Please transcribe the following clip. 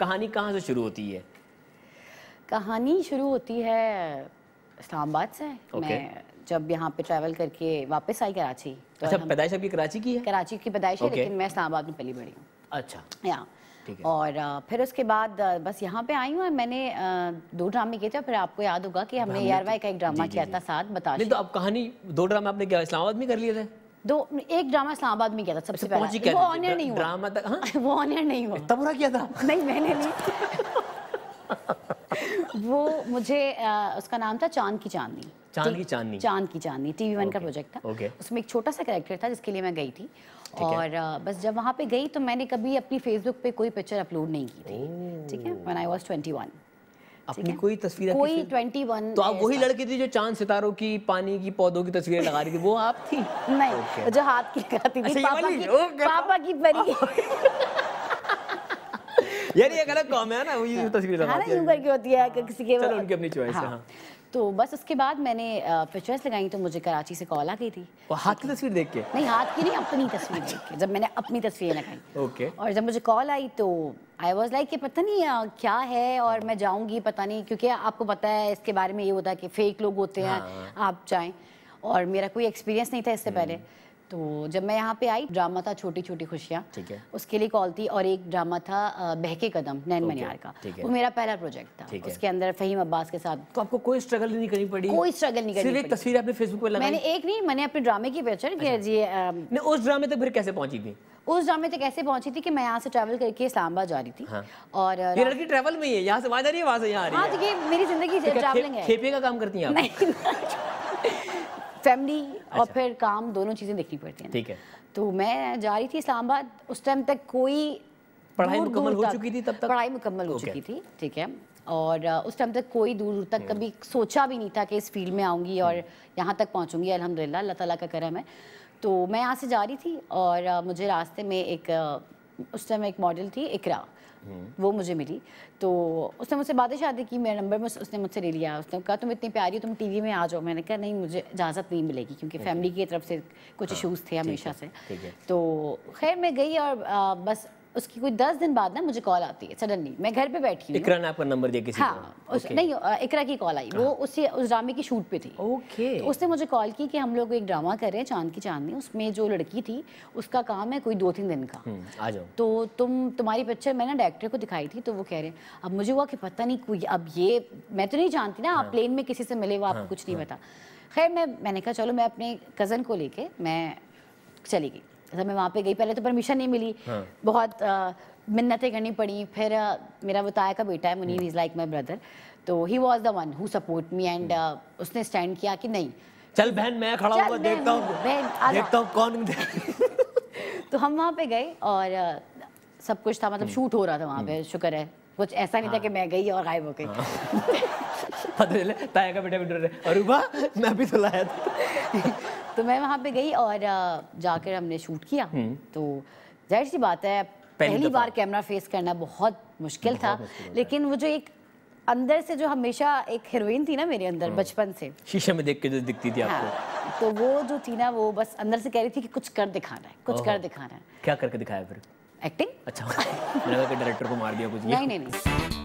कहानी कहाँ से शुरू होती है? कहानी शुरू होती है इस्लामाबाद से। मैं जब यहाँ पे ट्रैवल करके वापस आई कराची तो अच्छा, पैदाइश आपकी कराची की है? कराची की पैदाइश है, लेकिन मैं इस्लामाबाद में पली बड़ी हूँ। अच्छा, यहाँ और फिर उसके बाद बस यहाँ पे आई हूँ और मैंने 2 ड्रामे किए थे। फिर आपको याद होगा कि हमने यारवाई का एक ड्रामा किया था साथ बता। नहीं तो अब कहानी 2 ड्रामा आपने क्या इस्लामाबाद में कर लिए थे? एक ड्रामा इस्लामाबाद में किया था सबसे पहले। वो ऑनर नहीं हुआ ड्रामा तक। हाँ? वो ऑनर नहीं हुआ। इतना बुरा किया था? नहीं, मैंने नहीं। वो मुझे उसका नाम था चांद की चांदनी। चांद की चांदनी? चांद की चांदनी TV1 का प्रोजेक्ट था। उसमें एक छोटा सा कैरेक्टर था जिसके लिए मैं गई थी। और बस जब वहाँ पे गई तो मैंने कभी अपनी फेसबुक पे कोई पिक्चर अपलोड नहीं की थी। ठीक है, व्हेन आई वाज 21। अपनी कोई तस्वीर? कोई 21। तो आप वही लड़की थी जो चांद सितारों की, पानी की, पौधों की तस्वीरें लगा रही थी, वो आप थी? नहीं, जो हाथ की लगाती थी, पापा की परी। यार ये गलत कॉम है ना, वही तस्वीर लगाती है। यूं करके होती है किसी के। चलो उनकी अपनी चॉइस है। तो बस उसके बाद मैंने पिक्चर्स लगाई तो मुझे कराची से कॉल आ गई थी। और हाथ की तस्वीर देख के? नहीं, हाथ की नहीं, अपनी तस्वीर देख के। जब मैंने अपनी तस्वीर लगाई और जब मुझे कॉल आई तो आई वाज लाइक कि पता नहीं क्या है और मैं जाऊंगी पता नहीं, क्योंकि आपको पता है इसके बारे में ये होता है कि फेक लोग होते हैं। आप चाहें, और मेरा कोई एक्सपीरियंस नहीं था इससे पहले। तो जब मैं यहाँ पे आई, ड्रामा था छोटी छोटी खुशियाँ, उसके लिए कॉल थी। और एक ड्रामा था बहके कदम नैन मनियार का, वो मेरा पहला प्रोजेक्ट था। उसके अंदर फहीम अब्बास के साथ। तो आपको कोई स्ट्रगल नहीं करनी पड़ी? कोई स्ट्रगल नहीं करनी पड़ी। सिर्फ एक तस्वीर आपने फेसबुक पे लगाई? मैंने एक नहीं, मैंने अपने ड्रामे की पिक्चर किया जी। नहीं, उस ड्रामे तक फिर कैसे पहुंची थी? उस ड्रामे तक कैसे पहुंची थी कि मैं यहाँ से ट्रैवल करके इस्लामाबाद जा रही थी। और ये लड़की ट्रैवल में ही है, यहाँ से वहाँ जा रही है, वहाँ से यहाँ आ रही है। हाँ, तो ये मेरी जिंदगी ट्रैवलिंग है। खेपे का काम करती हैं आप? फैमिली और फिर काम, दोनों चीजें देखनी पड़ती हैं। ठीक है। तो मैं जा रही थी इस्लामाबाद। उस टाइम तक कोई पढ़ाई मुकम्मल हो चुकी थी? तब तक पढ़ाई मुकम्मल हो चुकी थी। ठीक है। और उस टाइम तक कोई दूर दूर तक कभी सोचा भी नहीं था कि इस फील्ड में आऊँगी और यहाँ तक पहुँचूँगी। अल्हम्दुलिल्लाह, अल्लाह ताला का करम है। तो मैं यहाँ से जा रही थी और मुझे रास्ते में उस टाइम एक मॉडल थी इकरा, वो मुझे मिली। तो उसने मुझसे बातें शादी की, मेरा नंबर उसने मुझसे ले लिया। उसने कहा तुम इतनी प्यारी हो, तुम TV में आ जाओ। मैंने कहा नहीं, मुझे इजाज़त नहीं मिलेगी, क्योंकि फैमिली की तरफ से कुछ इशूज़ थे हमेशा से। तो खैर मैं गई और बस उसकी कोई 10 दिन बाद ना मुझे कॉल आती है सडनली। मैं घर पे बैठी हूँ। इकरा ने आपका नंबर दिया किसी को? नहीं, इकरा की कॉल आई। वो उस ड्रामे की शूट पे थी। तो उसने मुझे कॉल की कि हम लोग एक ड्रामा कर रहे हैं चांद की चांदनी, उसमें जो लड़की थी उसका काम है कोई 2-3 दिन का, आ जाओ। तो तुम्हारी पिक्चर मैंने डायरेक्टर को दिखाई थी। तो वो कह रहे हैं, अब मुझे हुआ कि पता नहीं कोई, अब ये मैं तो नहीं जानती ना, आप प्लेन में किसी से मिले वो आपको कुछ नहीं पता। खैर मैंने कहा चलो, मैं अपने कज़न को लेके मैं चली गई। जब मैं वहाँ पे गई, पहले तो परमिशन नहीं मिली, बहुत मिन्नतें करनी पड़ी। फिर मेरा बताया का बेटा है Munir, is like my brother, तो he was the one who support me and उसने स्टैंड किया कि नहीं चल बहन, मैं खड़ा हुआ देखता हूँ कौन। तो हम वहाँ पे गए और सब कुछ था, मतलब शूट हो रहा था वहाँ पे। शुक्र है, कुछ ऐसा नहीं था कि मैं गई और गायब हो गई। पता चले ताया का बेटा भी अरे वाह, मैं भी तो लाया था। तो मैं वहाँ पे गई और जाकर हमने शूट किया। तो जाहिर सी बात है, पहली बार कैमरा फेस करना बहुत मुश्किल था। लेकिन वो जो एक अंदर से जो हमेशा एक हीरोइन थी ना मेरे अंदर बचपन से, शीशे में देख के जो दिखती थी आपको, तो वो जो थी ना, वो बस अंदर से कह रही थी कि कुछ कर दिखाना है, कुछ कर दिखाना है। क्या करके दिखाया फिर? एक्टिंग। अच्छा। मैंने कहा कि डायरेक्टर को मार दिया कुछ? नहीं नहीं नहीं।